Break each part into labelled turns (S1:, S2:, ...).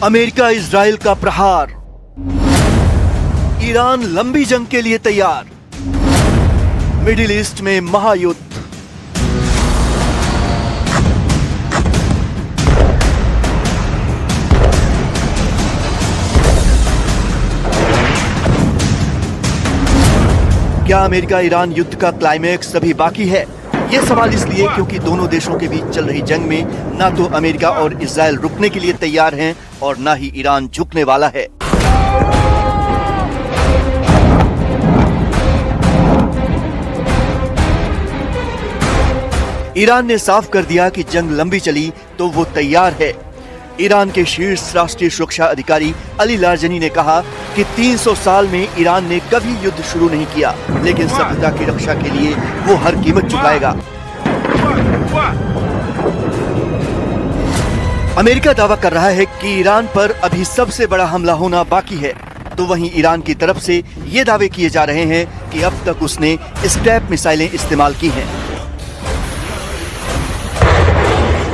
S1: America Israel का प्रहार, Iran लंबी जंग के लिए तैयार, मिडिल ईस्ट में महायुद्ध। क्या अमेरिका ईरान युद्ध का क्लाइमैक्स अभी बाकी है? ये सवाल इसलिए क्योंकि दोनों देशों के बीच चल रही जंग में ना तो अमेरिका और इजराइल रुकने के लिए तैयार हैं और ना ही ईरान झुकने वाला है। ईरान ने साफ कर दिया कि जंग लंबी चली तो वो तैयार है। ईरान के शीर्ष राष्ट्रीय सुरक्षा अधिकारी अली लारजनी ने कहा कि 300 साल में ईरान ने कभी युद्ध शुरू नहीं किया, लेकिन सभ्यता की रक्षा के लिए वो हर कीमत चुकाएगा। अमेरिका दावा कर रहा है कि ईरान पर अभी सबसे बड़ा हमला होना बाकी है, तो वहीं ईरान की तरफ से ये दावे किए जा रहे हैं कि अब तक उसने स्क्रैप मिसाइलें इस्तेमाल की हैं।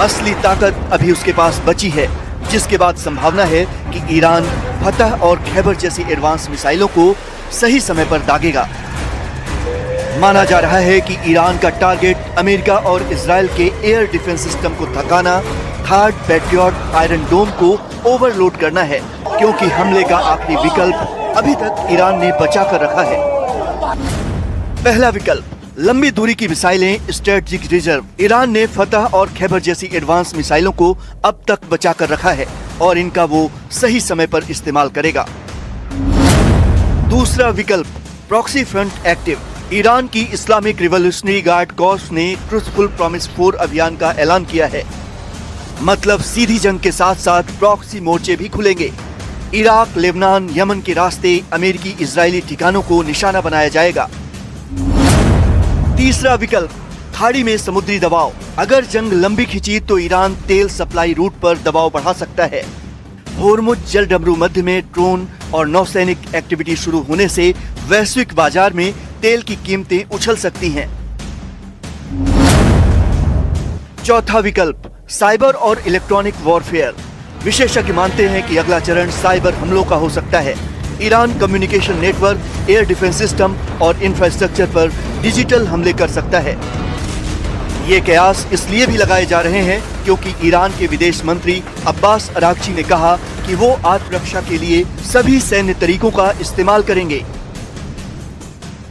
S1: असली ताकत अभी उसके पास बची है, जिसके बाद संभावना है कि ईरान फतह और खैबर जैसी एडवांस मिसाइलों को सही समय पर दागेगा। माना जा रहा है कि ईरान का टारगेट अमेरिका और इजराइल के एयर डिफेंस सिस्टम को थकाना, थर्ड पैट्रियट आयरन डोम को ओवरलोड करना है, क्योंकि हमले का आखिरी विकल्प अभी तक ईरान ने बचा कर रखा है। पहला विकल्प, लंबी दूरी की मिसाइलें, स्ट्रेटेजिक रिजर्व। ईरान ने फतह और खैबर जैसी एडवांस मिसाइलों को अब तक बचा कर रखा है और इनका वो सही समय पर इस्तेमाल करेगा। दूसरा विकल्प, प्रॉक्सी फ्रंट एक्टिव। ईरान की इस्लामिक रिवॉल्यूशनरी गार्ड कॉर्प्स ने ट्रूथफुल प्रॉमिस 4 अभियान का ऐलान किया है। मतलब सीधी जंग के साथ साथ प्रॉक्सी मोर्चे भी खुलेंगे। इराक, लेबनान, यमन के रास्ते अमेरिकी इजरायली ठिकानों को निशाना बनाया जाएगा। तीसरा विकल्प, खाड़ी में समुद्री दबाव। अगर जंग लंबी खिंची तो ईरान तेल सप्लाई रूट पर दबाव बढ़ा सकता है। होर्मुज जलडमरू मध्य में ड्रोन और नौसैनिक एक्टिविटी शुरू होने से वैश्विक बाजार में तेल की कीमतें उछल सकती हैं। चौथा विकल्प, साइबर और इलेक्ट्रॉनिक वॉरफेयर। विशेषज्ञ मानते हैं कि अगला चरण साइबर हमलों का हो सकता है। Iran communication network, air defence system और इंफ्रास्ट्रक्चर पर डिजिटल हमले कर सकता है। ये कयास इसलिए भी लगाए जा रहे हैं क्योंकि ईरान के विदेश मंत्री अब्बास अरागची ने कहा कि वो आत्मरक्षा के लिए सभी सैन्य तरीकों का इस्तेमाल करेंगे।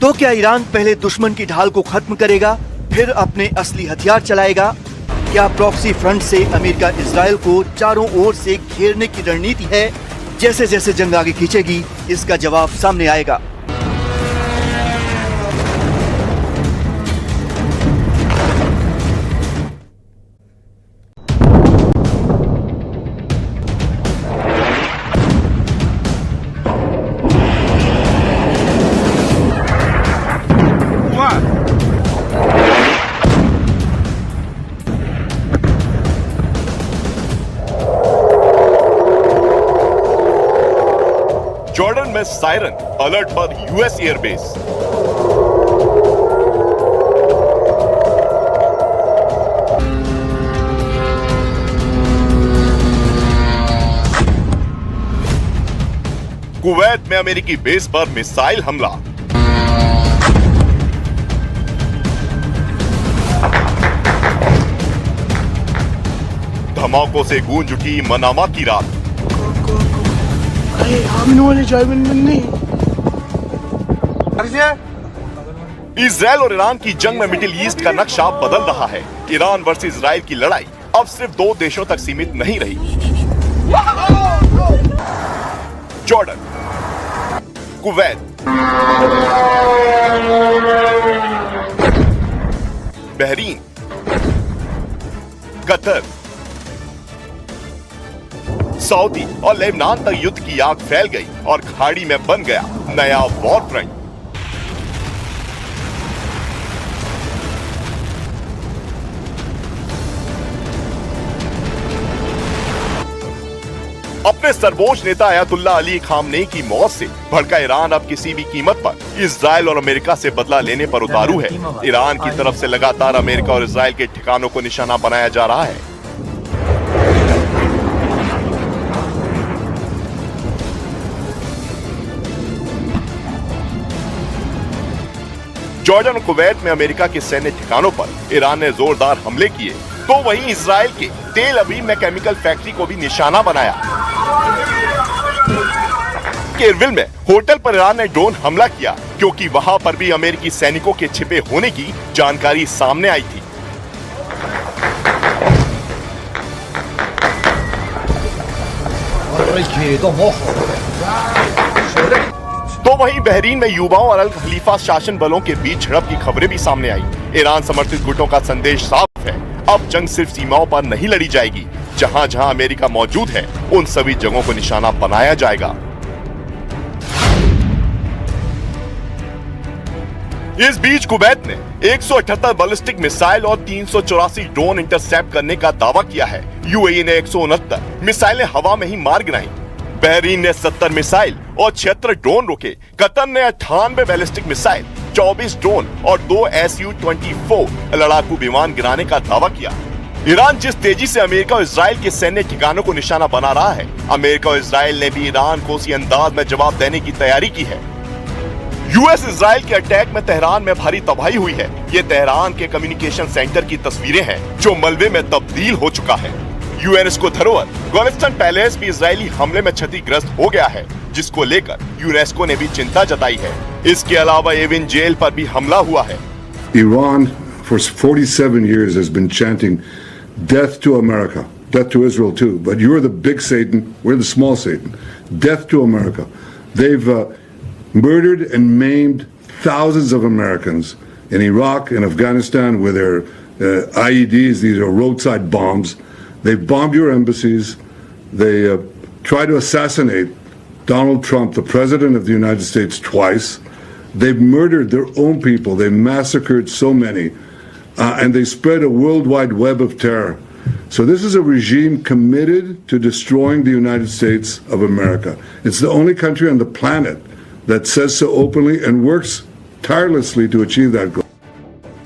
S1: तो क्या ईरान पहले दुश्मन की ढाल को खत्म करेगा, फिर अपने असली हथियार चलाएगा? क्या प्रॉक्सी फ्रंट से अमेरिका इजराइल को चारों ओर से घेरने की रणनीति है? जैसे जैसे जंग आगे खींचेगी इसका जवाब सामने आएगा।
S2: जॉर्डन में सायरन अलर्ट पर यूएस एयरबेस। कुवैत में अमेरिकी बेस पर मिसाइल हमला। धमाकों से गूंज उठी मनामा की रात। इजराइल और ईरान की जंग में मिडिल ईस्ट का नक्शा बदल रहा है। ईरान वर्सेस इजराइल की लड़ाई अब सिर्फ 2 देशों तक सीमित नहीं रही। Jordan, Kuwait, Bahrain, Qatar, Saudi और लेबनान तक युद्ध की आग फैल गई और खाड़ी में बन गया नया वॉर फ्रंट। अपने सर्वोच्च नेता अयातुल्ला अली खामनेई की मौत से भड़का ईरान अब किसी भी कीमत पर इजराइल और अमेरिका से बदला लेने पर उतारू है। ईरान की तरफ से लगातार अमेरिका और इजराइल के ठिकानों को निशाना बनाया जा रहा है। जॉर्डन और कुवैत में अमेरिका के सैन्य ठिकानों पर ईरान ने जोरदार हमले किए, तो वहीं इजराइल के तेल अवीव में केमिकल फैक्ट्री को भी निशाना बनाया। केरविल में होटल पर ईरान ने ड्रोन हमला किया क्योंकि वहां पर भी अमेरिकी सैनिकों के छिपे होने की जानकारी सामने आई थी। तो वहीं बहरीन में युवाओं और अल खलीफा शासन बलों के बीच झड़प की खबरें भी सामने आई। ईरान समर्थित गुटों का संदेश साफ है, अब जंग सिर्फ सीमाओं पर नहीं लड़ी जाएगी, जहां जहां अमेरिका मौजूद है उन सभी जगहों को निशाना बनाया जाएगा। इस बीच कुवैत ने 178 बैलिस्टिक मिसाइल और 384 ड्रोन इंटरसेप्ट करने का दावा किया है। यूएई ने 169 मिसाइलें हवा में ही मार गिराई। बहरीन ने 70 मिसाइल और 76 ड्रोन रोके। कतर ने 98 बैलिस्टिक मिसाइल, 24 ड्रोन और 2 Su-24 लड़ाकू विमान गिराने का दावा किया। ईरान जिस तेजी से अमेरिका और इजराइल के सैन्य ठिकानों को निशाना बना रहा है, अमेरिका और इजराइल ने भी ईरान को उसी अंदाज में जवाब देने की तैयारी की है। यूएस इजराइल के अटैक में तेहरान में भारी तबाही हुई है। ये तेहरान के कम्युनिकेशन सेंटर की तस्वीरें हैं जो मलबे में तब्दील हो चुका है। यूनेस्को धरोहर गोलस्टन पैलेस भी इजरायली हमले में क्षतिग्रस्त हो गया है, जिसको लेकर यूनेस्को ने भी चिंता जताई है। इसके अलावा एविन जेल पर भी हमला हुआ है।
S3: Iran for 47 years has been chanting death to America, death to Israel too, but you're the big Satan, we're the small Satan. Death to America. They've murdered and maimed thousands of Americans in Iraq and Afghanistan with their IEDs, these are roadside bombs. They bombed your embassies. They tried to assassinate Donald Trump, the President of the United States, twice. They've murdered their own people. They massacred so many. And they spread a worldwide web of terror. So this is a regime committed to destroying the United States of America. It's the only country on the planet that says so openly and works tirelessly to achieve that goal.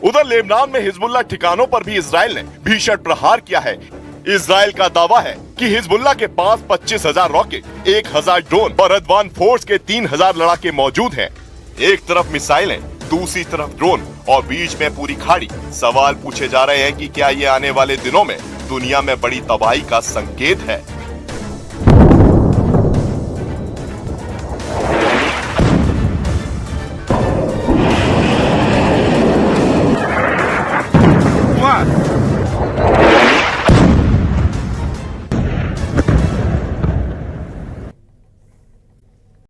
S2: उधर Lebanon में Hezbollah ठिकानों पर भी Israel ने भीषण प्रहार किया है। इजराइल का दावा है कि हिजबुल्लाह के पास 25,000 रॉकेट, 1,000 ड्रोन और अदवान फोर्स के 3,000 लड़ाके मौजूद हैं। एक तरफ मिसाइलें, दूसरी तरफ ड्रोन और बीच में पूरी खाड़ी। सवाल पूछे जा रहे हैं कि क्या ये आने वाले दिनों में दुनिया में बड़ी तबाही का संकेत है।